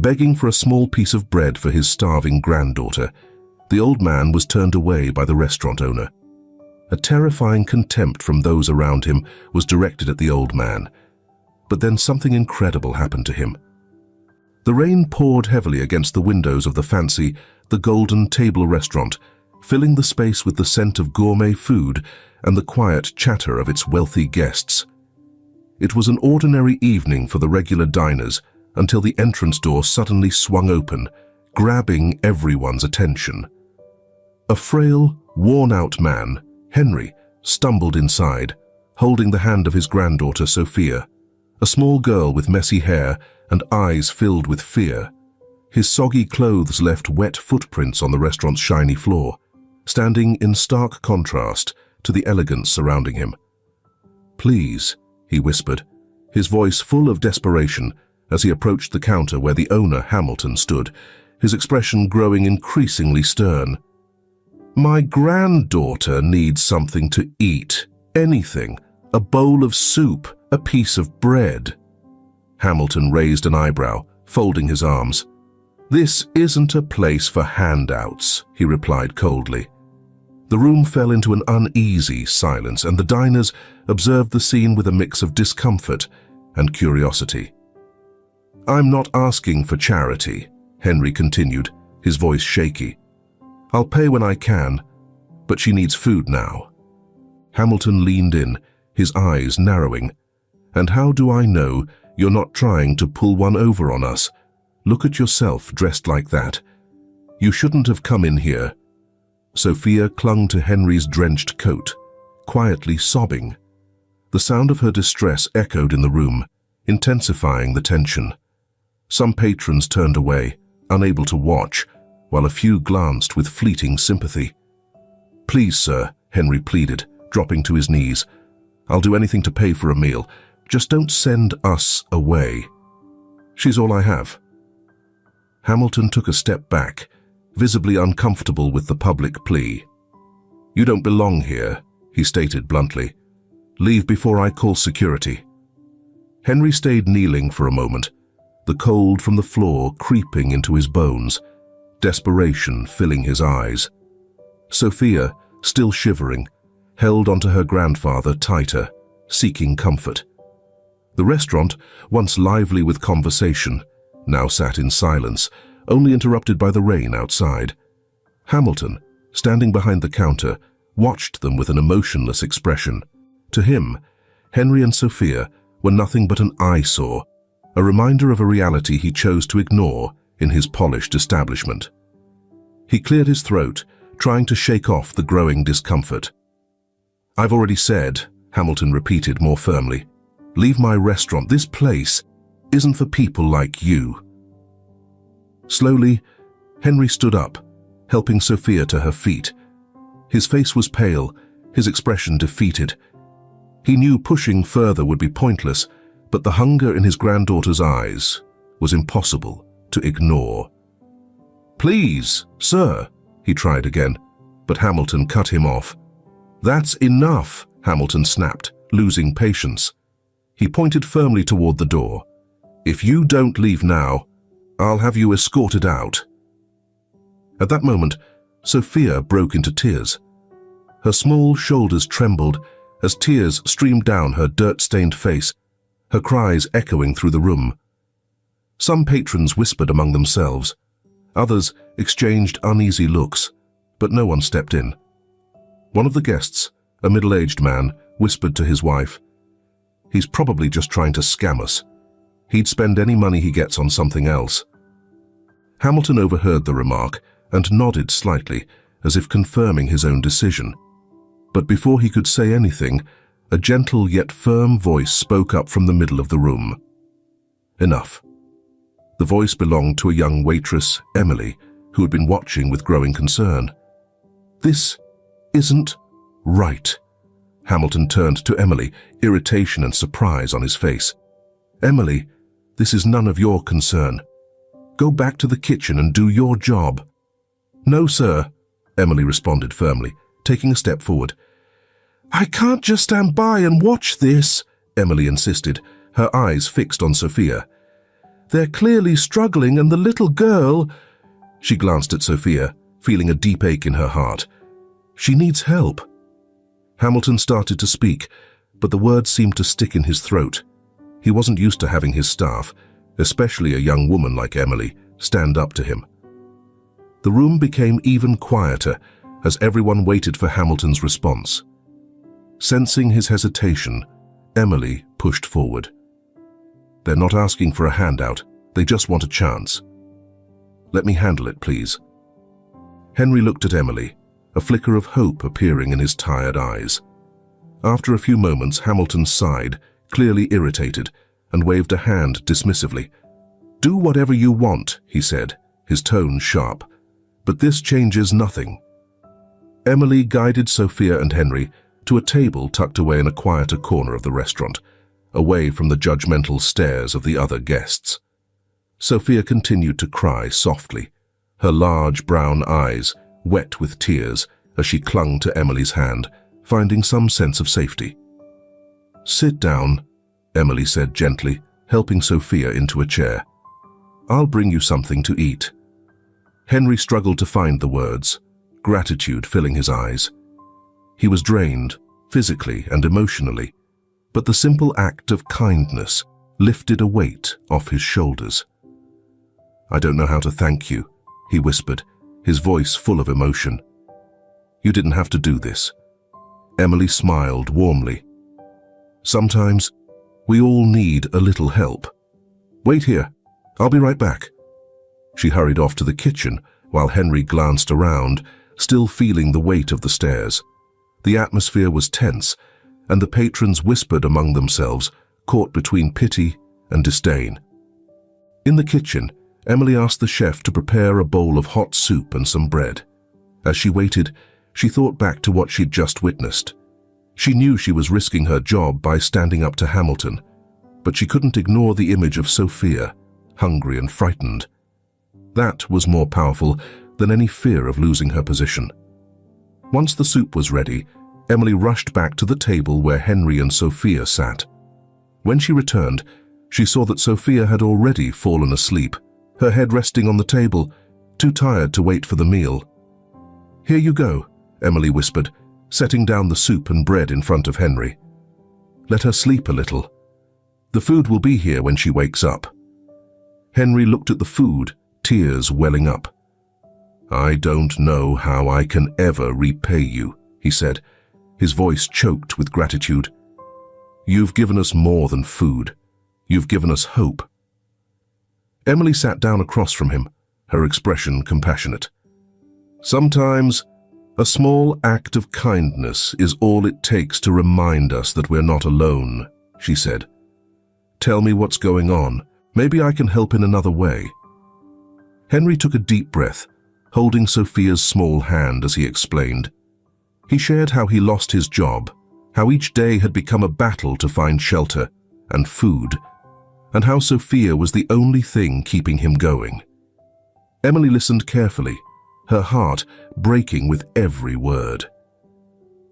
Begging for a small piece of bread for his starving granddaughter, the old man was turned away by the restaurant owner. A terrifying contempt from those around him was directed at the old man. But then something incredible happened to him. The rain poured heavily against the windows of the fancy, the Golden Table restaurant, filling the space with the scent of gourmet food and the quiet chatter of its wealthy guests. It was an ordinary evening for the regular diners until the entrance door suddenly swung open, grabbing everyone's attention. A frail, worn-out man, Henry, stumbled inside, holding the hand of his granddaughter Sophia, a small girl with messy hair and eyes filled with fear. His soggy clothes left wet footprints on the restaurant's shiny floor, standing in stark contrast to the elegance surrounding him. "Please," he whispered, his voice full of desperation as he approached the counter where the owner, Hamilton, stood, his expression growing increasingly stern. "My granddaughter needs something to eat. Anything. A bowl of soup, a piece of bread." Hamilton raised an eyebrow, folding his arms. "This isn't a place for handouts," he replied coldly. The room fell into an uneasy silence, and the diners observed the scene with a mix of discomfort and curiosity. "I'm not asking for charity," Henry continued, his voice shaky. "I'll pay when I can, but she needs food now." Hamilton leaned in, his eyes narrowing. "And how do I know you're not trying to pull one over on us? Look at yourself dressed like that. You shouldn't have come in here." Sophia clung to Henry's drenched coat, quietly sobbing. The sound of her distress echoed in the room, intensifying the tension. Some patrons turned away, unable to watch, while a few glanced with fleeting sympathy. "Please, sir," Henry pleaded, dropping to his knees. "I'll do anything to pay for a meal. Just don't send us away. She's all I have." Hamilton took a step back, visibly uncomfortable with the public plea. "You don't belong here," he stated bluntly. "Leave before I call security." Henry stayed kneeling for a moment, the cold from the floor creeping into his bones, desperation filling his eyes. Sophia, still shivering, held onto her grandfather tighter, seeking comfort. The restaurant, once lively with conversation, now sat in silence, only interrupted by the rain outside. Hamilton, standing behind the counter, watched them with an emotionless expression. To him, Henry and Sophia were nothing but an eyesore, a reminder of a reality he chose to ignore in his polished establishment. He cleared his throat, trying to shake off the growing discomfort. "I've already said," Hamilton repeated more firmly, "leave my restaurant. This place isn't for people like you." Slowly, Henry stood up, helping Sophia to her feet. His face was pale, his expression defeated. He knew pushing further would be pointless, but the hunger in his granddaughter's eyes was impossible to ignore. "Please, sir," he tried again, but Hamilton cut him off. "That's enough," Hamilton snapped, losing patience. He pointed firmly toward the door. "If you don't leave now, I'll have you escorted out." At that moment, Sophia broke into tears. Her small shoulders trembled as tears streamed down her dirt-stained face, her cries echoing through the room. Some patrons whispered among themselves. Others exchanged uneasy looks, but no one stepped in. One of the guests, a middle-aged man, whispered to his wife, "He's probably just trying to scam us. He'd spend any money he gets on something else." Hamilton overheard the remark and nodded slightly, as if confirming his own decision. But before he could say anything, a gentle yet firm voice spoke up from the middle of the room. "Enough." The voice belonged to a young waitress, Emily, who had been watching with growing concern. "This isn't right." Hamilton turned to Emily, irritation and surprise on his face. "Emily, this is none of your concern. Go back to the kitchen and do your job." "No, sir," Emily responded firmly, taking a step forward. "I can't just stand by and watch this," Emily insisted, her eyes fixed on Sophia. They're clearly struggling, and the little girl—" She glanced at Sophia, feeling a deep ache in her heart. "She needs help." Hamilton started to speak, but the words seemed to stick in his throat. He wasn't used to having his staff, especially a young woman like Emily, stand up to him. The room became even quieter as everyone waited for Hamilton's response. Sensing his hesitation, Emily pushed forward. "They're not asking for a handout, they just want a chance. Let me handle it, please." Henry looked at Emily, a flicker of hope appearing in his tired eyes. After a few moments, Hamilton sighed, clearly irritated, and waved a hand dismissively. "Do whatever you want," he said, his tone sharp, "but this changes nothing." Emily guided Sophia and Henry to a table tucked away in a quieter corner of the restaurant, away from the judgmental stares of the other guests. Sophia continued to cry softly, her large brown eyes wet with tears as she clung to Emily's hand, finding some sense of safety. "Sit down," Emily said gently, helping Sophia into a chair. "I'll bring you something to eat." Henry struggled to find the words, gratitude filling his eyes. He was drained, physically and emotionally, but the simple act of kindness lifted a weight off his shoulders. "I don't know how to thank you," he whispered, his voice full of emotion. "You didn't have to do this." Emily smiled warmly. "Sometimes we all need a little help. Wait here, I'll be right back." She hurried off to the kitchen while Henry glanced around, still feeling the weight of the stares. The atmosphere was tense, and the patrons whispered among themselves, caught between pity and disdain. In the kitchen, Emily asked the chef to prepare a bowl of hot soup and some bread. As she waited, she thought back to what she'd just witnessed. She knew she was risking her job by standing up to Hamilton, but she couldn't ignore the image of Sophia, hungry and frightened. That was more powerful than any fear of losing her position. Once the soup was ready, Emily rushed back to the table where Henry and Sophia sat. When she returned, she saw that Sophia had already fallen asleep, her head resting on the table, too tired to wait for the meal. "Here you go," Emily whispered, setting down the soup and bread in front of Henry. "Let her sleep a little. The food will be here when she wakes up." Henry looked at the food, tears welling up. "I don't know how I can ever repay you," he said, his voice choked with gratitude. "You've given us more than food. You've given us hope." Emily sat down across from him, her expression compassionate. "Sometimes a small act of kindness is all it takes to remind us that we're not alone," she said. "Tell me what's going on. Maybe I can help in another way." Henry took a deep breath, holding Sophia's small hand as he explained. He shared how he lost his job, how each day had become a battle to find shelter and food, and how Sophia was the only thing keeping him going. Emily listened carefully, her heart breaking with every word.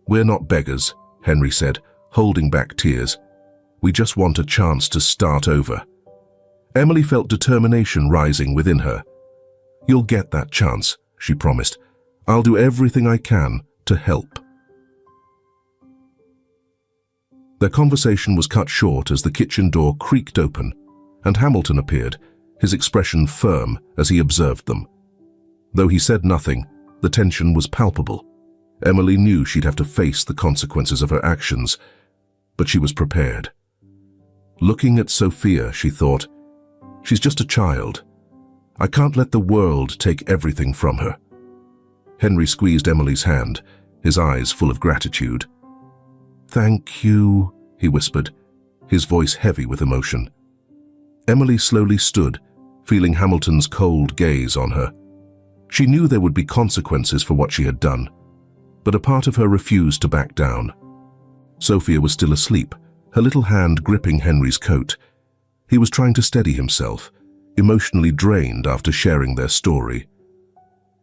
"We're not beggars," Henry said, holding back tears. "We just want a chance to start over." Emily felt determination rising within her. "You'll get that chance," she promised. "I'll do everything I can to help." Their conversation was cut short as the kitchen door creaked open, and Hamilton appeared, his expression firm as he observed them. Though he said nothing, the tension was palpable. Emily knew she'd have to face the consequences of her actions, but she was prepared. Looking at Sophia, she thought, "She's just a child. I can't let the world take everything from her." Henry squeezed Emily's hand, his eyes full of gratitude. "Thank you," he whispered, his voice heavy with emotion. Emily slowly stood, feeling Hamilton's cold gaze on her. She knew there would be consequences for what she had done, but a part of her refused to back down. Sophia was still asleep, her little hand gripping Henry's coat. He was trying to steady himself, emotionally drained after sharing their story.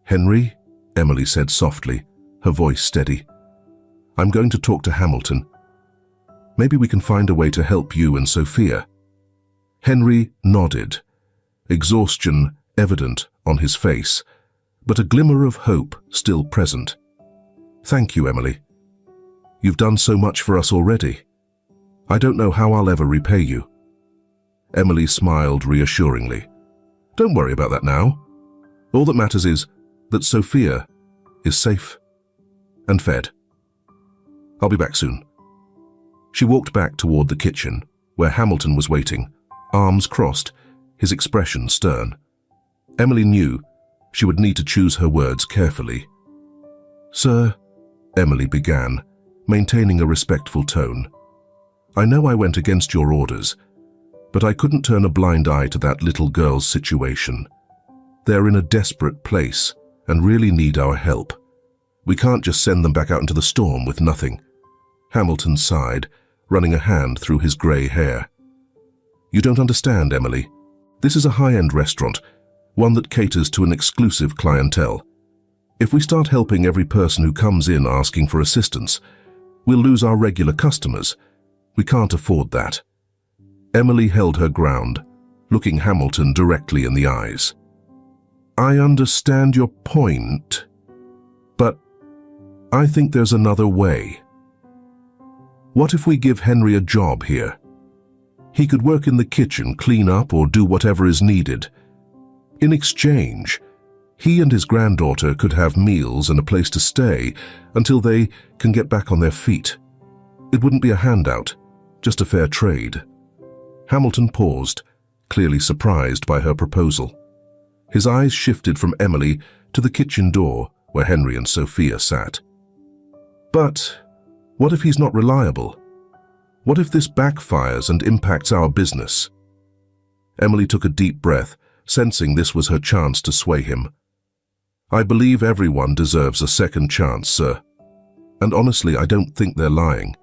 "Henry," Emily said softly, her voice steady, "I'm going to talk to Hamilton. Maybe we can find a way to help you and Sophia." Henry nodded, exhaustion evident on his face, but a glimmer of hope still present. "Thank you, Emily. You've done so much for us already. I don't know how I'll ever repay you." Emily smiled reassuringly. "Don't worry about that now. All that matters is that Sophia is safe and fed. I'll be back soon." She walked back toward the kitchen, where Hamilton was waiting, arms crossed, his expression stern. Emily knew she would need to choose her words carefully. "Sir," Emily began, maintaining a respectful tone, "I know I went against your orders, but I couldn't turn a blind eye to that little girl's situation. They're in a desperate place and really need our help. We can't just send them back out into the storm with nothing." Hamilton sighed, running a hand through his grey hair. "You don't understand, Emily. This is a high-end restaurant, one that caters to an exclusive clientele. If we start helping every person who comes in asking for assistance, we'll lose our regular customers. We can't afford that." Emily held her ground, looking Hamilton directly in the eyes. "I understand your point, but I think there's another way. What if we give Henry a job here? He could work in the kitchen, clean up, or do whatever is needed. In exchange, he and his granddaughter could have meals and a place to stay until they can get back on their feet. It wouldn't be a handout, just a fair trade." Hamilton paused, clearly surprised by her proposal. His eyes shifted from Emily to the kitchen door where Henry and Sophia sat. "But what if he's not reliable? What if this backfires and impacts our business?" Emily took a deep breath, sensing this was her chance to sway him. "I believe everyone deserves a second chance, sir. And honestly, I don't think they're lying.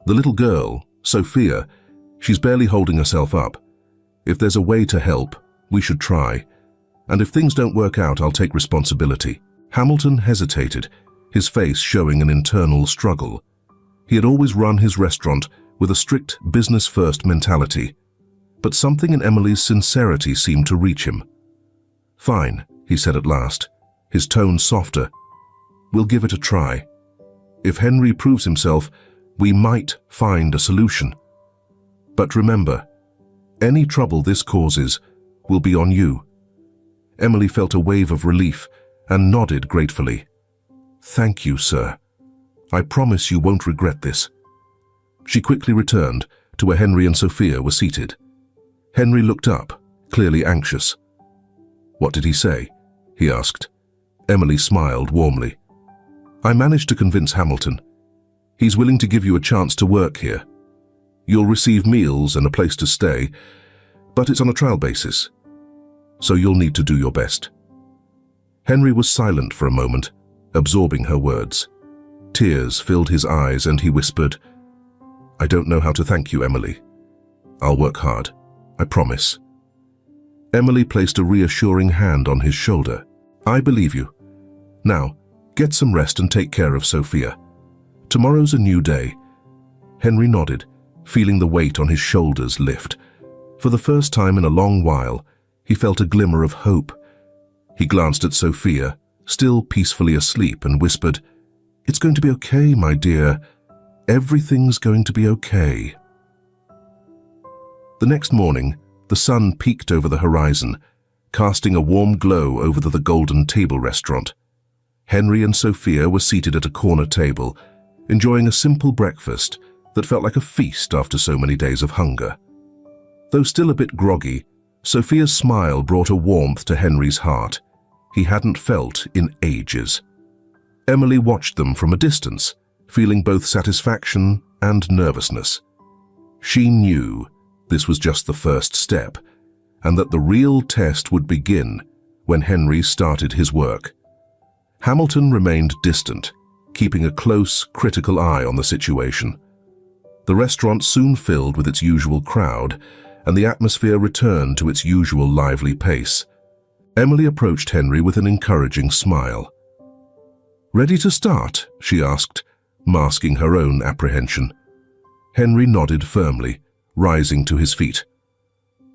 The little girl, Sophia, she's barely holding herself up. If there's a way to help, we should try. And if things don't work out, I'll take responsibility." Hamilton hesitated, his face showing an internal struggle. He had always run his restaurant with a strict business-first mentality, but something in Emily's sincerity seemed to reach him. "Fine," he said at last, his tone softer. "We'll give it a try. If Henry proves himself, we might find a solution. But remember, any trouble this causes will be on you." Emily felt a wave of relief and nodded gratefully. "Thank you, sir. I promise you won't regret this." She quickly returned to where Henry and Sophia were seated. Henry looked up, clearly anxious. "What did he say?" he asked. Emily smiled warmly. "I managed to convince Hamilton. He's willing to give you a chance to work here. You'll receive meals and a place to stay, but it's on a trial basis, so you'll need to do your best." Henry was silent for a moment, absorbing her words. Tears filled his eyes and he whispered, "I don't know how to thank you, Emily. I'll work hard, I promise." Emily placed a reassuring hand on his shoulder. "I believe you. Now, get some rest and take care of Sophia. Tomorrow's a new day." Henry nodded, feeling the weight on his shoulders lift. For the first time in a long while, he felt a glimmer of hope. He glanced at Sophia, still peacefully asleep, and whispered, "It's going to be okay, my dear. Everything's going to be okay." The next morning, the sun peeked over the horizon, casting a warm glow over the Golden Table restaurant. Henry and Sophia were seated at a corner table, enjoying a simple breakfast that felt like a feast after so many days of hunger. Though still a bit groggy, Sophia's smile brought a warmth to Henry's heart he hadn't felt in ages. Emily watched them from a distance, feeling both satisfaction and nervousness. She knew this was just the first step, and that the real test would begin when Henry started his work. Hamilton remained distant, keeping a close, critical eye on the situation. The restaurant soon filled with its usual crowd, and the atmosphere returned to its usual lively pace. Emily approached Henry with an encouraging smile. "Ready to start?" she asked, masking her own apprehension. Henry nodded firmly, rising to his feet.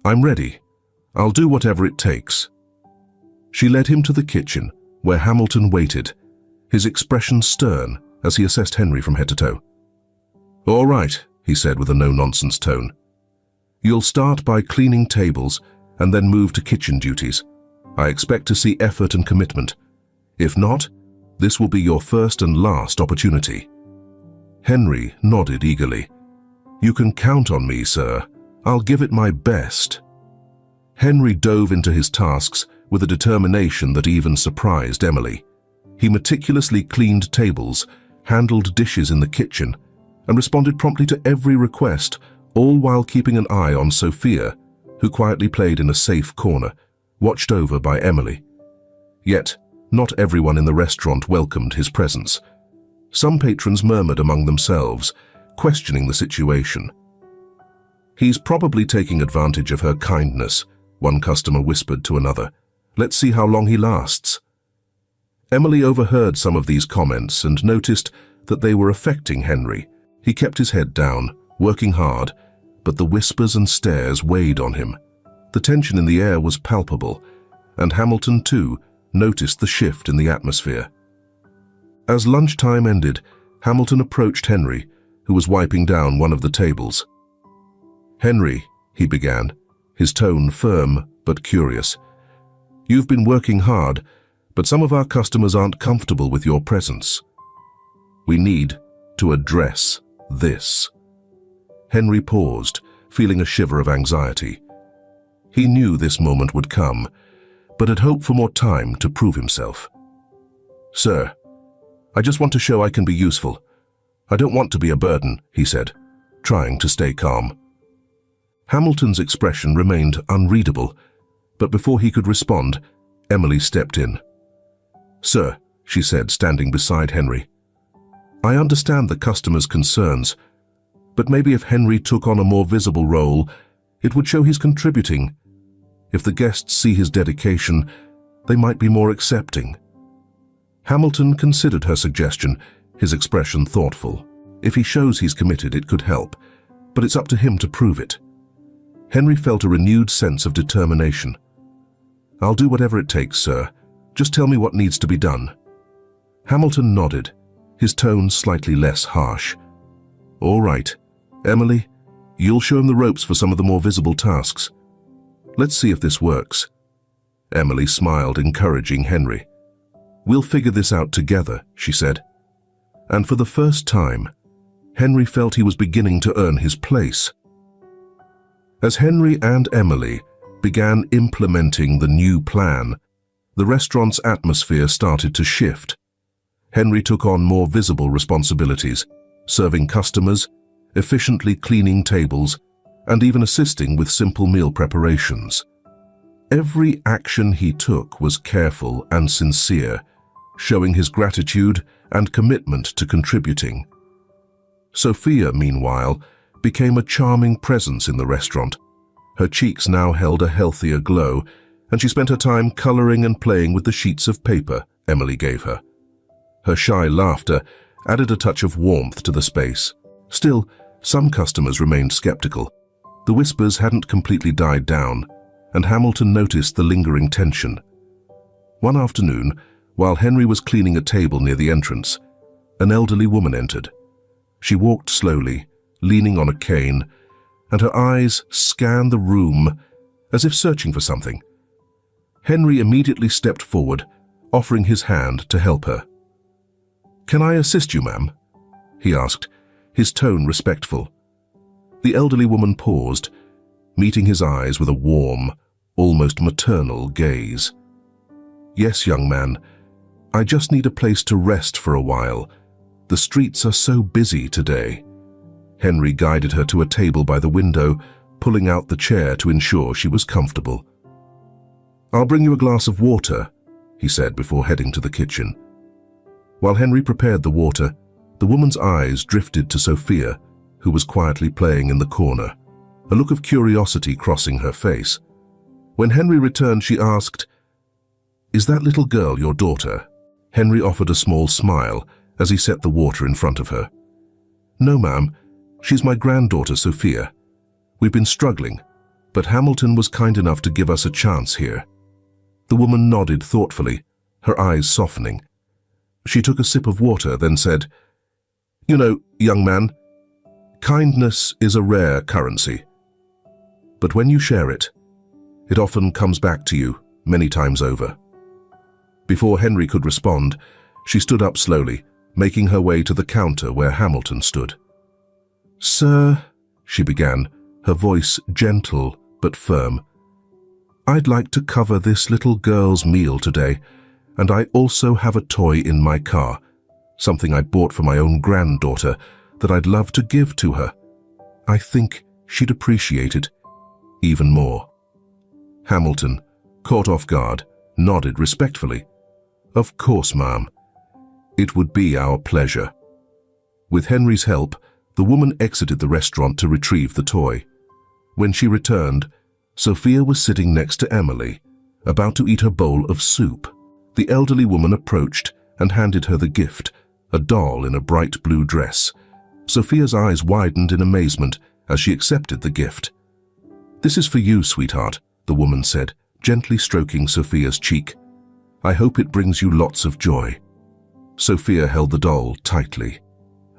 "I'm ready. I'll do whatever it takes. She led him to the kitchen, where Hamilton waited, his expression stern as he assessed Henry from head to toe. "All right," he said with a no-nonsense tone. "You'll start by cleaning tables and then move to kitchen duties. I expect to see effort and commitment. If not, this will be your first and last opportunity." Henry nodded eagerly. "You can count on me, sir. I'll give it my best." Henry dove into his tasks with a determination that even surprised Emily. He meticulously cleaned tables, handled dishes in the kitchen, and responded promptly to every request, all while keeping an eye on Sophia, who quietly played in a safe corner, watched over by Emily. Yet, not everyone in the restaurant welcomed his presence. Some patrons murmured among themselves, questioning the situation. "He's probably taking advantage of her kindness," one customer whispered to another. "Let's see how long he lasts." Emily overheard some of these comments and noticed that they were affecting Henry. He kept his head down, working hard, but the whispers and stares weighed on him. The tension in the air was palpable, and Hamilton, too, noticed the shift in the atmosphere. As lunchtime ended, Hamilton approached Henry, who was wiping down one of the tables. "Henry," he began, his tone firm but curious, "you've been working hard, but some of our customers aren't comfortable with your presence. We need to address this." Henry paused, feeling a shiver of anxiety. He knew this moment would come, but had hoped for more time to prove himself. "Sir, I just want to show I can be useful. I don't want to be a burden," he said, trying to stay calm. Hamilton's expression remained unreadable, but before he could respond, Emily stepped in. "Sir," she said, standing beside Henry, "I understand the customer's concerns, but maybe if Henry took on a more visible role, it would show he's contributing. If the guests see his dedication, they might be more accepting." Hamilton considered her suggestion, his expression thoughtful. If he shows he's committed, it could help, but it's up to him to prove it. Henry felt a renewed sense of determination. "I'll do whatever it takes, sir. Just tell me what needs to be done." Hamilton nodded, his tone slightly less harsh. "All right. Emily, you'll show him the ropes for some of the more visible tasks. Let's see if this works." Emily smiled, encouraging Henry. "We'll figure this out together," she said. And for the first time, Henry felt he was beginning to earn his place. As Henry and Emily began implementing the new plan, the restaurant's atmosphere started to shift. Henry took on more visible responsibilities, serving customers, efficiently cleaning tables, and even assisting with simple meal preparations. Every action he took was careful and sincere, showing his gratitude and commitment to contributing. Sophia, meanwhile, became a charming presence in the restaurant. Her cheeks now held a healthier glow, and she spent her time coloring and playing with the sheets of paper Emily gave her. Her shy laughter added a touch of warmth to the space. Still, some customers remained skeptical. The whispers hadn't completely died down, and Hamilton noticed the lingering tension. One afternoon, while Henry was cleaning a table near the entrance, an elderly woman entered. She walked slowly, leaning on a cane, and her eyes scanned the room as if searching for something. Henry immediately stepped forward, offering his hand to help her. "Can I assist you, ma'am?" he asked, his tone respectful. The elderly woman paused, meeting his eyes with a warm, almost maternal gaze. "Yes, young man. I just need a place to rest for a while. The streets are so busy today." Henry guided her to a table by the window, pulling out the chair to ensure she was comfortable. "I'll bring you a glass of water," he said before heading to the kitchen. While Henry prepared the water, the woman's eyes drifted to Sophia, who was quietly playing in the corner, a look of curiosity crossing her face. When Henry returned, she asked, "Is that little girl your daughter?" Henry offered a small smile as he set the water in front of her. "No, ma'am. She's my granddaughter, Sophia. We've been struggling, but Hamilton was kind enough to give us a chance here." The woman nodded thoughtfully, her eyes softening. She took a sip of water, then said, "You know, young man, kindness is a rare currency. But when you share it, it often comes back to you many times over." Before Henry could respond, she stood up slowly, making her way to the counter where Hamilton stood. "Sir," she began, her voice gentle but firm, "I'd like to cover this little girl's meal today, and I also have a toy in my car, something I bought for my own granddaughter that I'd love to give to her. I think she'd appreciate it even more." Hamilton, caught off guard, nodded respectfully. "Of course, ma'am. It would be our pleasure." With Henry's help, the woman exited the restaurant to retrieve the toy. When she returned, Sophia was sitting next to Emily, about to eat her bowl of soup. The elderly woman approached and handed her the gift, a doll in a bright blue dress. Sophia's eyes widened in amazement as she accepted the gift. "This is for you, sweetheart," the woman said, gently stroking Sophia's cheek. "I hope it brings you lots of joy." Sophia held the doll tightly,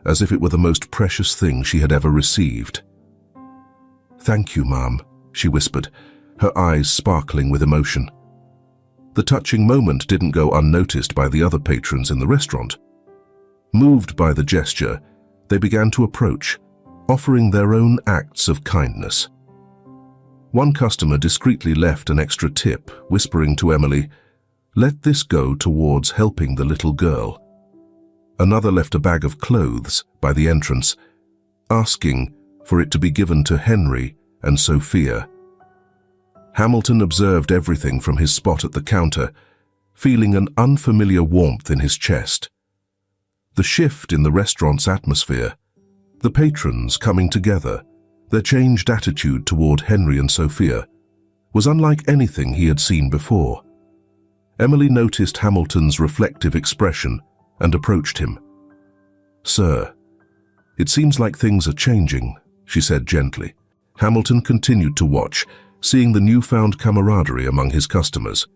as if it were the most precious thing she had ever received. "Thank you, Mom," she whispered, her eyes sparkling with emotion. The touching moment didn't go unnoticed by the other patrons in the restaurant. Moved by the gesture, they began to approach, offering their own acts of kindness. One customer discreetly left an extra tip, whispering to Emily, "Let this go towards helping the little girl." Another left a bag of clothes by the entrance, asking for it to be given to Henry and Sophia. Hamilton observed everything from his spot at the counter, feeling an unfamiliar warmth in his chest. The shift in the restaurant's atmosphere, the patrons coming together, their changed attitude toward Henry and Sophia, was unlike anything he had seen before. Emily noticed Hamilton's reflective expression and approached him. "Sir, it seems like things are changing," she said gently. Hamilton continued to watch, seeing the newfound camaraderie among his customers.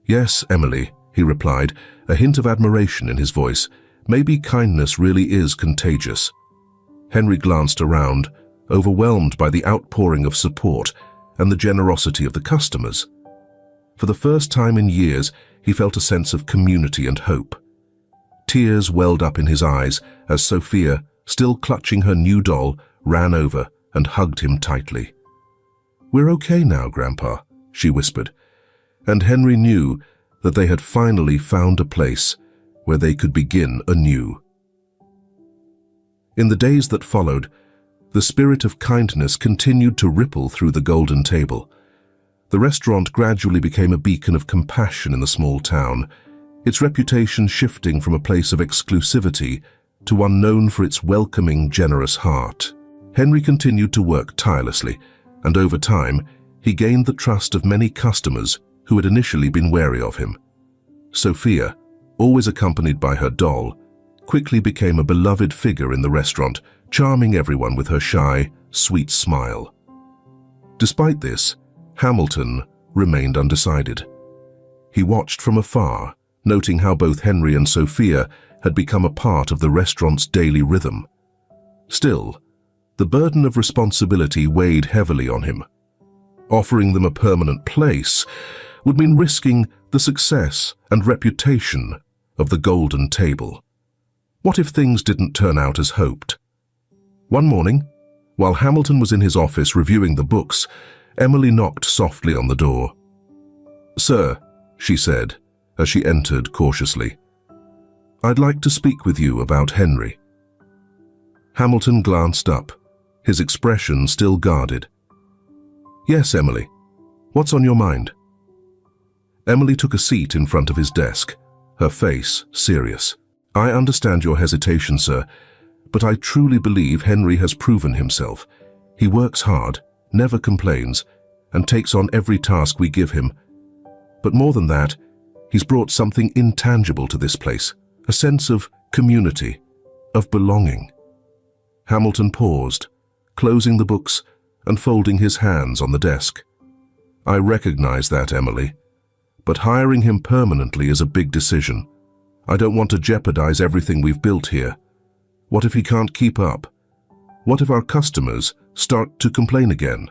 "Yes, Emily," he replied, a hint of admiration in his voice. "Maybe kindness really is contagious." Henry glanced around, overwhelmed by the outpouring of support and the generosity of the customers. For the first time in years, he felt a sense of community and hope. Tears welled up in his eyes as Sophia, still clutching her new doll, ran over and hugged him tightly. "We're okay now, Grandpa," she whispered, and Henry knew that they had finally found a place where they could begin anew. In the days that followed, the spirit of kindness continued to ripple through the golden table. The restaurant gradually became a beacon of compassion in the small town, its reputation shifting from a place of exclusivity to one known for its welcoming, generous heart. Henry continued to work tirelessly, and over time, he gained the trust of many customers who had initially been wary of him. Sophia, always accompanied by her doll, quickly became a beloved figure in the restaurant, charming everyone with her shy, sweet smile. Despite this, Hamilton remained undecided. He watched from afar, noting how both Henry and Sophia had become a part of the restaurant's daily rhythm. Still, the burden of responsibility weighed heavily on him. Offering them a permanent place would mean risking the success and reputation of the golden table. What if things didn't turn out as hoped? One morning, while Hamilton was in his office reviewing the books, Emily knocked softly on the door. "Sir," she said, as she entered cautiously, "I'd like to speak with you about Henry." Hamilton glanced up, his expression still guarded. "Yes, Emily. What's on your mind?" Emily took a seat in front of his desk, her face serious. "I understand your hesitation, sir, but I truly believe Henry has proven himself. He works hard, never complains, and takes on every task we give him. But more than that, he's brought something intangible to this place, a sense of community, of belonging." Hamilton paused, closing the books and folding his hands on the desk. I recognize that, Emily. But hiring him permanently is a big decision. I don't want to jeopardize everything we've built here. What if he can't keep up? What if our customers start to complain again?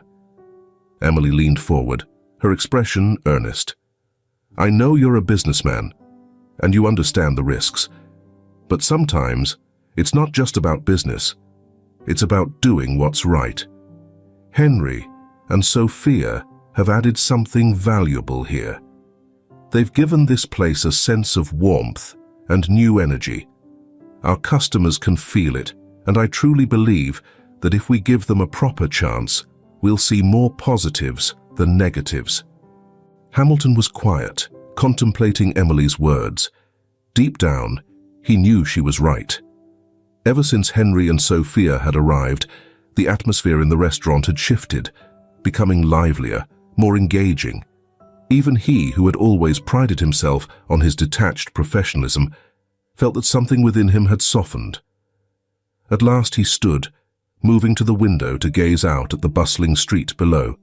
Emily leaned forward, her expression earnest. I know you're a businessman, and you understand the risks. But sometimes, it's not just about business. It's about doing what's right. Henry and Sophia have added something valuable here. They've given this place a sense of warmth and new energy. Our customers can feel it, and I truly believe that if we give them a proper chance, we'll see more positives than negatives. Hamilton was quiet, contemplating Emily's words. Deep down, he knew she was right. Ever since Henry and Sophia had arrived, the atmosphere in the restaurant had shifted, becoming livelier, more engaging. Even he, who had always prided himself on his detached professionalism, felt that something within him had softened. At last he stood, moving to the window to gaze out at the bustling street below.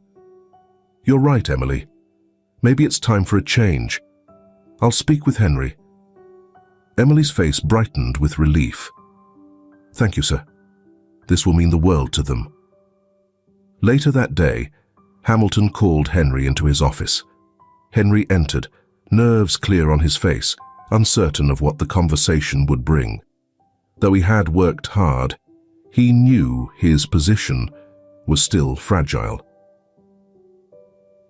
You're right, Emily. Maybe it's time for a change. I'll speak with Henry. Emily's face brightened with relief. Thank you, sir. This will mean the world to them. Later that day, Hamilton called Henry into his office. Henry entered, nerves clear on his face, uncertain of what the conversation would bring. Though he had worked hard, he knew his position was still fragile.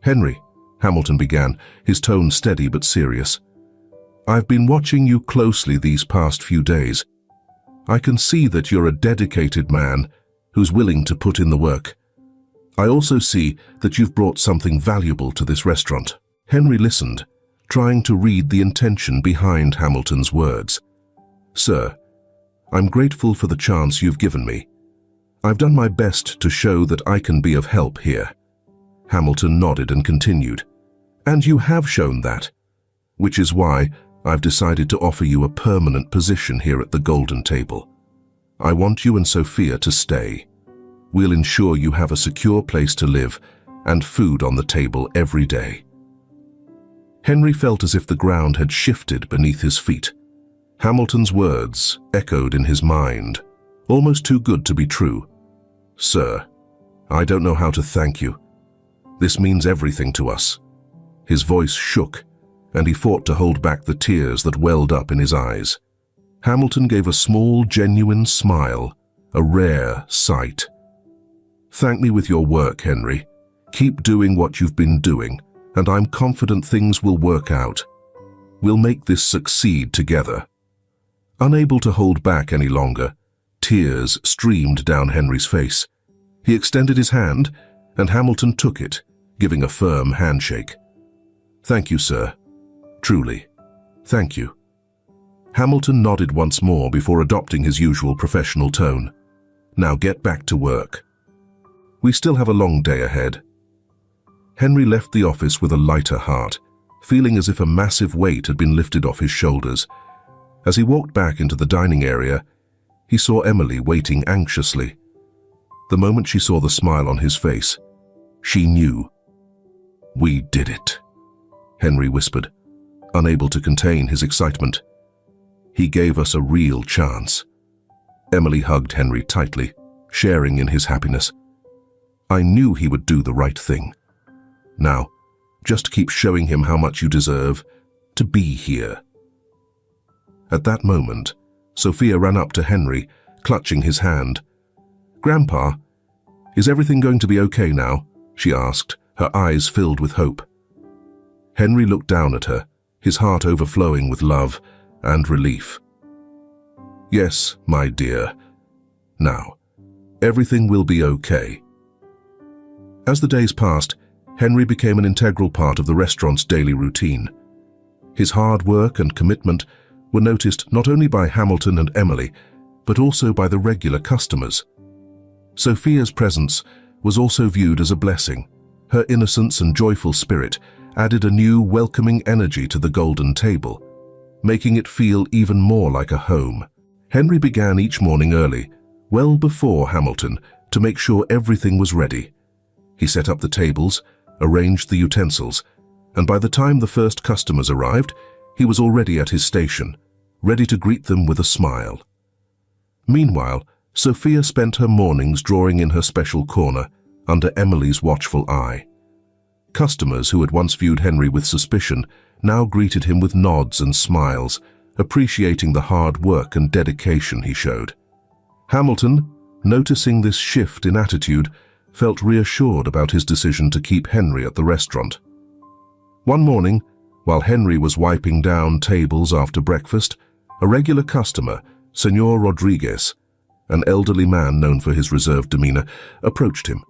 Henry, Hamilton began, his tone steady but serious. I've been watching you closely these past few days. I can see that you're a dedicated man who's willing to put in the work. I also see that you've brought something valuable to this restaurant. Henry listened, trying to read the intention behind Hamilton's words. Sir, I'm grateful for the chance you've given me. I've done my best to show that I can be of help here. Hamilton nodded and continued. And you have shown that, which is why I've decided to offer you a permanent position here at the Golden Table. I want you and Sophia to stay. We'll ensure you have a secure place to live and food on the table every day. Henry felt as if the ground had shifted beneath his feet. Hamilton's words echoed in his mind, almost too good to be true. Sir, I don't know how to thank you. This means everything to us. His voice shook, and he fought to hold back the tears that welled up in his eyes. Hamilton gave a small, genuine smile, a rare sight. Thank me with your work, Henry. Keep doing what you've been doing, and I'm confident things will work out. We'll make this succeed together. Unable to hold back any longer, tears streamed down Henry's face. He extended his hand, and Hamilton took it, giving a firm handshake. Thank you, sir. Truly, thank you. Hamilton nodded once more before adopting his usual professional tone. Now get back to work. We still have a long day ahead. Henry left the office with a lighter heart, feeling as if a massive weight had been lifted off his shoulders. As he walked back into the dining area, he saw Emily waiting anxiously. The moment she saw the smile on his face, she knew. We did it, Henry whispered, unable to contain his excitement. He gave us a real chance. Emily hugged Henry tightly, sharing in his happiness. I knew he would do the right thing. Now, just keep showing him how much you deserve to be here. At that moment, Sophia ran up to Henry, clutching his hand. Grandpa, is everything going to be okay now? She asked, her eyes filled with hope. Henry looked down at her, his heart overflowing with love and relief. Yes, my dear. Now, everything will be okay. As the days passed, Henry became an integral part of the restaurant's daily routine. His hard work and commitment were noticed not only by Hamilton and Emily, but also by the regular customers. Sophia's presence was also viewed as a blessing. Her innocence and joyful spirit added a new, welcoming energy to the Golden Table, making it feel even more like a home. Henry began each morning early, well before Hamilton, to make sure everything was ready. He set up the tables, arranged the utensils, and by the time the first customers arrived, he was already at his station, ready to greet them with a smile. Meanwhile, Sophia spent her mornings drawing in her special corner, under Emily's watchful eye. Customers who had once viewed Henry with suspicion now greeted him with nods and smiles, appreciating the hard work and dedication he showed. Hamilton, noticing this shift in attitude, felt reassured about his decision to keep Henry at the restaurant. One morning, while Henry was wiping down tables after breakfast, a regular customer, Senor Rodriguez, an elderly man known for his reserved demeanor, approached him.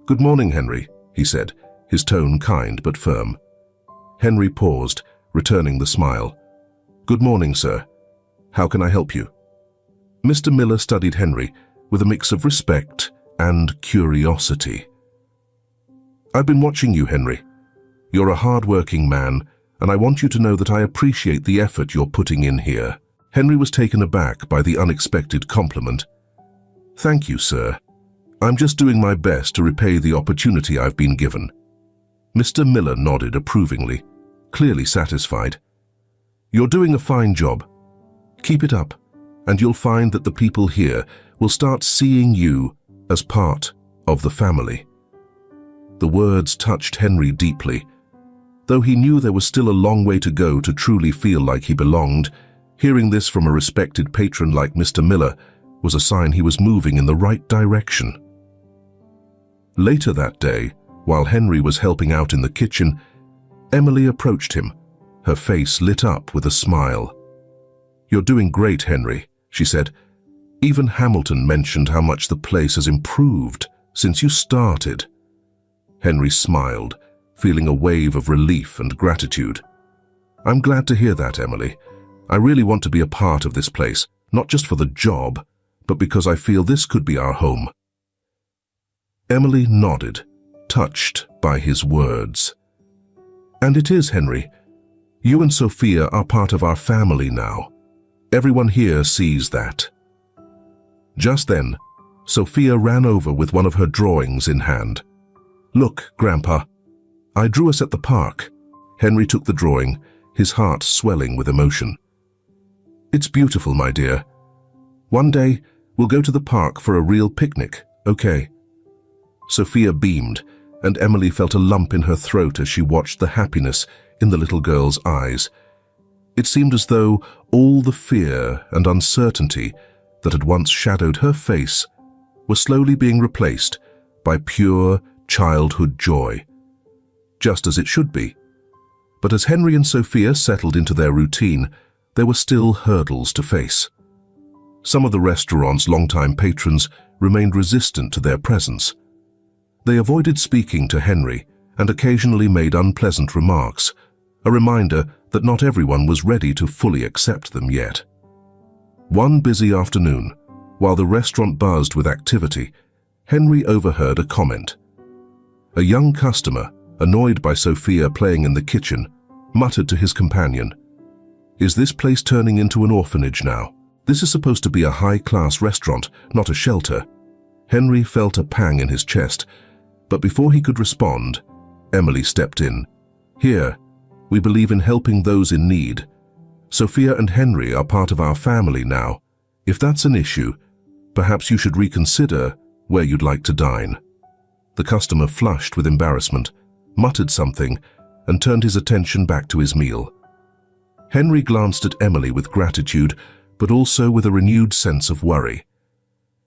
"Good morning, Henry," he said, his tone kind but firm. Henry paused, returning the smile. "Good morning, sir. How can I help you?" Mr. Miller studied Henry with a mix of respect and curiosity. "I've been watching you, Henry. You're a hard-working man, and I want you to know that I appreciate the effort you're putting in here." Henry was taken aback by the unexpected compliment. "Thank you, sir. I'm just doing my best to repay the opportunity I've been given." Mr. Miller nodded approvingly, clearly satisfied. "You're doing a fine job. Keep it up, and you'll find that the people here will start seeing you as part of the family." The words touched Henry deeply. Though he knew there was still a long way to go to truly feel like he belonged, hearing this from a respected patron like Mr. Miller was a sign he was moving in the right direction. Later that day, while Henry was helping out in the kitchen, Emily approached him, her face lit up with a smile. "You're doing great, Henry," she said. "Even Hamilton mentioned how much the place has improved since you started." Henry smiled, feeling a wave of relief and gratitude. "I'm glad to hear that, Emily. I really want to be a part of this place, not just for the job, but because I feel this could be our home." Emily nodded, touched by his words. "And it is, Henry. You and Sophia are part of our family now. Everyone here sees that." Just then, Sophia ran over with one of her drawings in hand. "Look, Grandpa, I drew us at the park." Henry took the drawing, his heart swelling with emotion. "It's beautiful, my dear. One day, we'll go to the park for a real picnic, okay?" Sophia beamed, and Emily felt a lump in her throat as she watched the happiness in the little girl's eyes. It seemed as though all the fear and uncertainty that had once shadowed her face were slowly being replaced by pure childhood joy. Just as it should be. But as Henry and Sophia settled into their routine, there were still hurdles to face. Some of the restaurant's longtime patrons remained resistant to their presence. They avoided speaking to Henry and occasionally made unpleasant remarks, a reminder that not everyone was ready to fully accept them yet. One busy afternoon, while the restaurant buzzed with activity, Henry overheard a comment. A young customer, annoyed by Sophia playing in the kitchen, muttered to his companion, "Is this place turning into an orphanage now? This is supposed to be a high-class restaurant, not a shelter." Henry felt a pang in his chest, but before he could respond, Emily stepped in. "Here, we believe in helping those in need. Sophia and Henry are part of our family now. If that's an issue, perhaps you should reconsider where you'd like to dine." The customer flushed with embarrassment, muttered something, and turned his attention back to his meal. Henry glanced at Emily with gratitude, but also with a renewed sense of worry.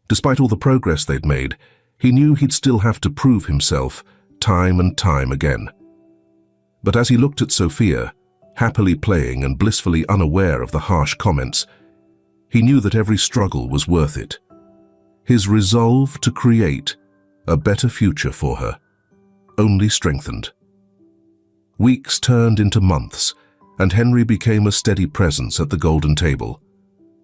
Despite all the progress they'd made, he knew he'd still have to prove himself time and time again. But as he looked at Sophia, happily playing and blissfully unaware of the harsh comments, he knew that every struggle was worth it. His resolve to create a better future for her only strengthened. Weeks turned into months, and Henry became a steady presence at the golden table.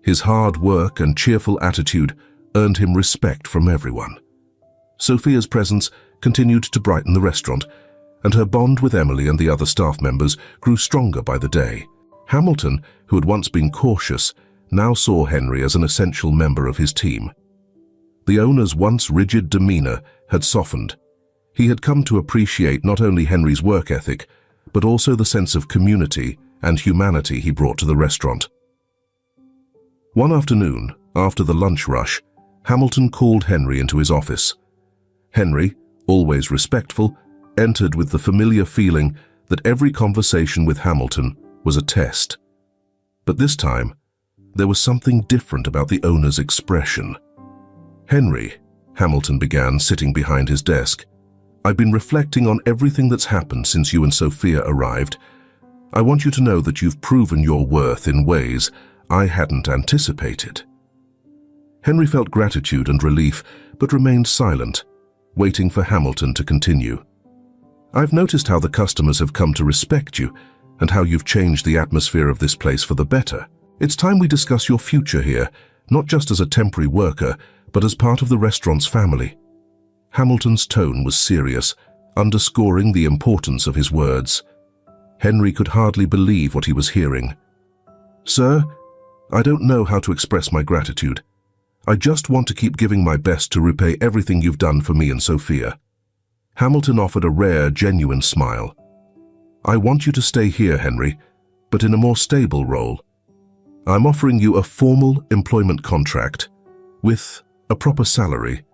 His hard work and cheerful attitude earned him respect from everyone. Sophia's presence continued to brighten the restaurant, and her bond with Emily and the other staff members grew stronger by the day. Hamilton, who had once been cautious, now saw Henry as an essential member of his team. The owner's once rigid demeanor had softened, He had come to appreciate not only Henry's work ethic, but also the sense of community and humanity he brought to the restaurant. One afternoon, after the lunch rush, Hamilton called Henry into his office. Henry, always respectful, entered with the familiar feeling that every conversation with Hamilton was a test. But this time, there was something different about the owner's expression. "Henry," Hamilton began, sitting behind his desk, "I've been reflecting on everything that's happened since you and Sophia arrived. I want you to know that you've proven your worth in ways I hadn't anticipated." Henry felt gratitude and relief, but remained silent, waiting for Hamilton to continue. "I've noticed how the customers have come to respect you and how you've changed the atmosphere of this place for the better. It's time we discuss your future here, not just as a temporary worker, but as part of the restaurant's family." Hamilton's tone was serious, underscoring the importance of his words. Henry could hardly believe what he was hearing. "Sir, I don't know how to express my gratitude. I just want to keep giving my best to repay everything you've done for me and Sophia." Hamilton offered a rare, genuine smile. "I want you to stay here, Henry, but in a more stable role. I'm offering you a formal employment contract with a proper salary,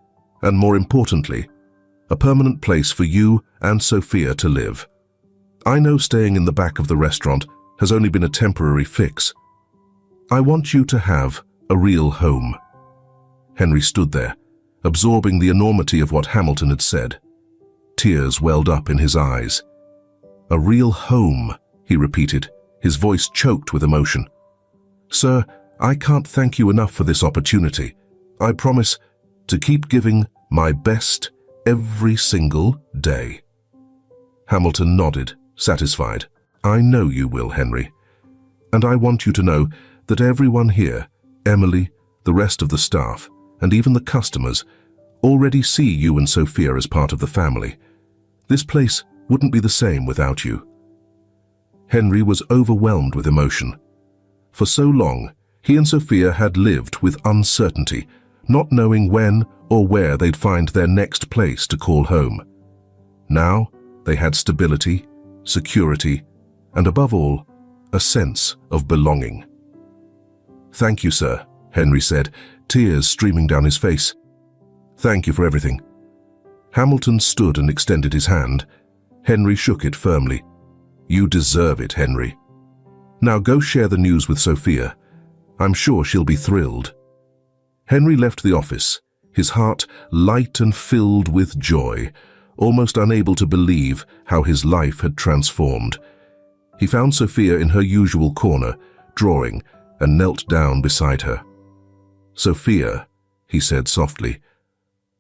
and more importantly, a permanent place for you and Sophia to live. I know staying in the back of the restaurant has only been a temporary fix. I want you to have a real home." Henry stood there, absorbing the enormity of what Hamilton had said. Tears welled up in his eyes. "A real home," he repeated, his voice choked with emotion. "Sir, I can't thank you enough for this opportunity. I promise to keep giving my best every single day." Hamilton nodded, satisfied. "I know you will, Henry. And I want you to know that everyone here, Emily, the rest of the staff, and even the customers, already see you and Sophia as part of the family. This place wouldn't be the same without you." Henry was overwhelmed with emotion. For so long, he and Sophia had lived with uncertainty, not knowing when or where they'd find their next place to call home. Now, they had stability, security, and above all, a sense of belonging. "Thank you, sir," Henry said, tears streaming down his face. "Thank you for everything." Hamilton stood and extended his hand. Henry shook it firmly. "You deserve it, Henry. Now go share the news with Sophia. I'm sure she'll be thrilled." Henry left the office, his heart light and filled with joy, almost unable to believe how his life had transformed. He found Sophia in her usual corner, drawing, and knelt down beside her. "Sophia," he said softly,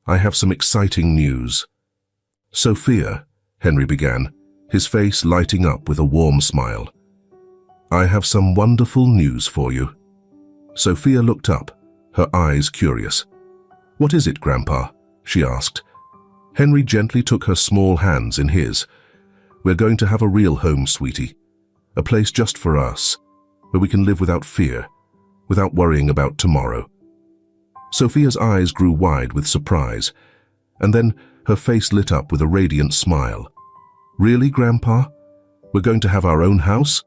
"I have some exciting news." "Sophia," Henry began, his face lighting up with a warm smile, "I have some wonderful news for you." Sophia looked up, her eyes curious. "What is it, Grandpa?" she asked. Henry gently took her small hands in his. "We're going to have a real home, sweetie. A place just for us, where we can live without fear, without worrying about tomorrow." Sophia's eyes grew wide with surprise, and then her face lit up with a radiant smile. "Really, Grandpa? We're going to have our own house?"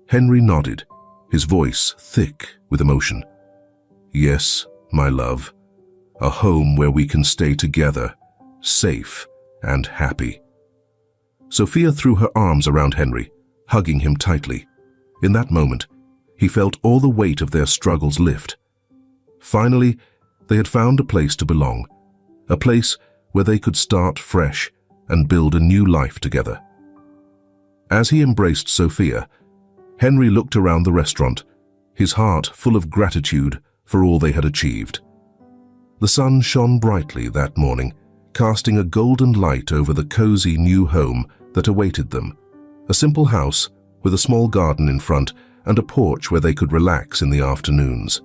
Henry nodded, his voice thick with emotion. "Yes, my love. A home where we can stay together, safe and happy." Sophia threw her arms around Henry, hugging him tightly. In that moment, he felt all the weight of their struggles lift. Finally, they had found a place to belong, a place where they could start fresh and build a new life together. As he embraced Sophia, Henry looked around the restaurant, his heart full of gratitude for all they had achieved. The sun shone brightly that morning, casting a golden light over the cozy new home that awaited them, a simple house with a small garden in front and a porch where they could relax in the afternoons.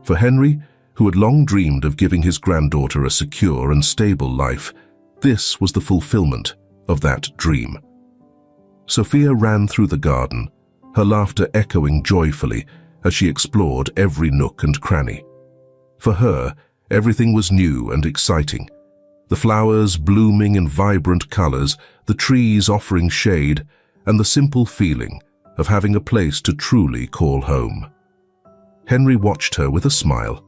For Henry, who had long dreamed of giving his granddaughter a secure and stable life, this was the fulfillment of that dream. Sophia ran through the garden, her laughter echoing joyfully as she explored every nook and cranny. For her, everything was new and exciting. The flowers blooming in vibrant colors, the trees offering shade, and the simple feeling of having a place to truly call home. Henry watched her with a smile,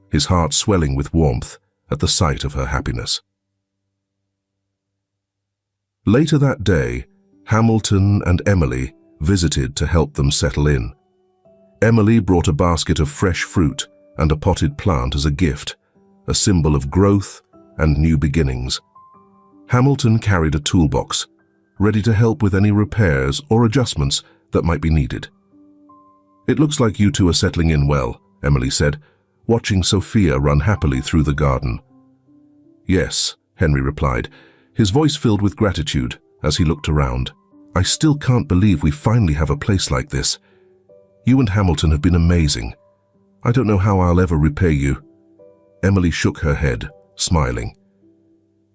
his heart swelling with warmth at the sight of her happiness. Later that day, Hamilton and Emily visited to help them settle in. Emily brought a basket of fresh fruit and a potted plant as a gift, a symbol of growth and new beginnings. Hamilton carried a toolbox, ready to help with any repairs or adjustments that might be needed. "It looks like you two are settling in well," Emily said, watching Sophia run happily through the garden. "Yes," Henry replied, his voice filled with gratitude as he looked around. "I still can't believe we finally have a place like this. You and Hamilton have been amazing. I don't know how I'll ever repay you." Emily shook her head, smiling.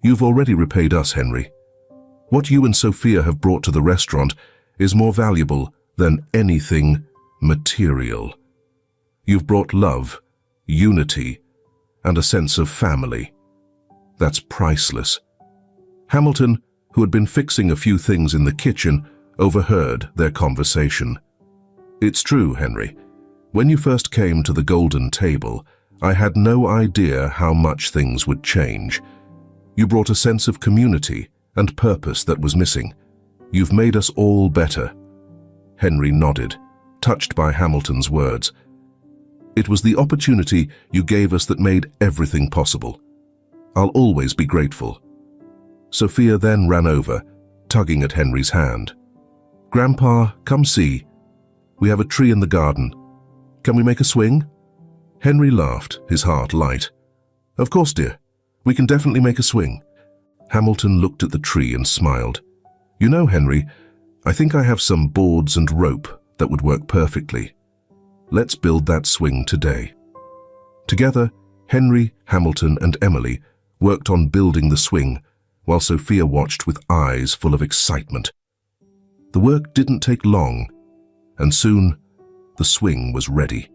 "You've already repaid us, Henry. What you and Sophia have brought to the restaurant is more valuable than anything material. You've brought love, unity, and a sense of family. That's priceless." Hamilton, who had been fixing a few things in the kitchen, overheard their conversation. "It's true, Henry. When you first came to the golden table, I had no idea how much things would change. You brought a sense of community and purpose that was missing. You've made us all better." Henry nodded, touched by Hamilton's words. "It was the opportunity you gave us that made everything possible. I'll always be grateful." Sophia then ran over, tugging at Henry's hand. "Grandpa, come see. We have a tree in the garden. Can we make a swing?" Henry laughed, his heart light. "Of course, dear. We can definitely make a swing." Hamilton looked at the tree and smiled. "You know, Henry, I think I have some boards and rope that would work perfectly. Let's build that swing today." Together, Henry, Hamilton, and Emily worked on building the swing, while Sophia watched with eyes full of excitement. The work didn't take long, and soon the swing was ready.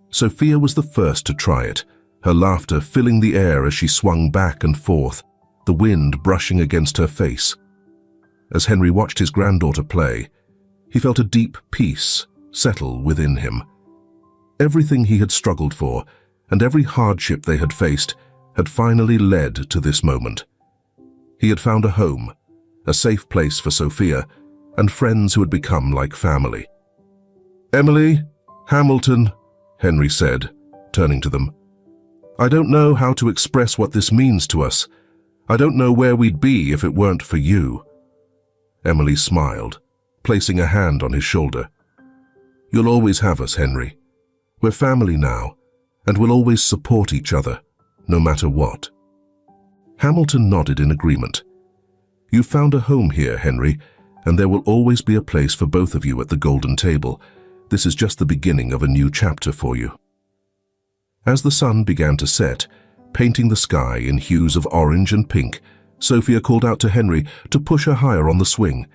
Sophia was the first to try it, her laughter filling the air as she swung back and forth, the wind brushing against her face. As Henry watched his granddaughter play, he felt a deep peace settle within him. Everything he had struggled for, and every hardship they had faced, had finally led to this moment. He had found a home, a safe place for Sophia, and friends who had become like family. "Emily, Hamilton," Henry said, turning to them. "I don't know how to express what this means to us. I don't know where we'd be if it weren't for you." Emily smiled, placing a hand on his shoulder. "You'll always have us, Henry. We're family now, and we'll always support each other, no matter what." Hamilton nodded in agreement. "You've found a home here, Henry, and there will always be a place for both of you at the golden table. This is just the beginning of a new chapter for you." As the sun began to set, painting the sky in hues of orange and pink, Sophia called out to Henry to push her higher on the swing.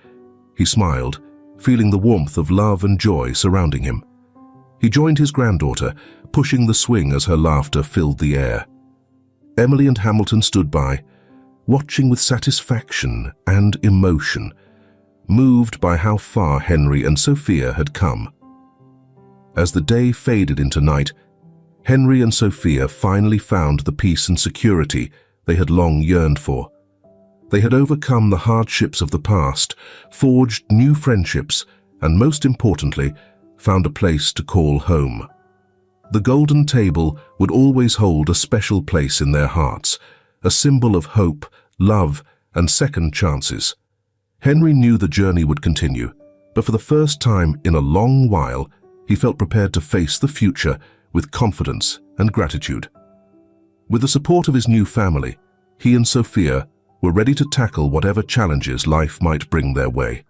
He smiled, feeling the warmth of love and joy surrounding him. He joined his granddaughter, pushing the swing as her laughter filled the air. Emily and Hamilton stood by, watching with satisfaction and emotion, moved by how far Henry and Sophia had come. As the day faded into night, Henry and Sophia finally found the peace and security they had long yearned for. They had overcome the hardships of the past, forged new friendships, and most importantly, found a place to call home. The golden table would always hold a special place in their hearts, a symbol of hope, love, and second chances. Henry knew the journey would continue, but for the first time in a long while, he felt prepared to face the future with confidence and gratitude. With the support of his new family, he and Sophia were ready to tackle whatever challenges life might bring their way.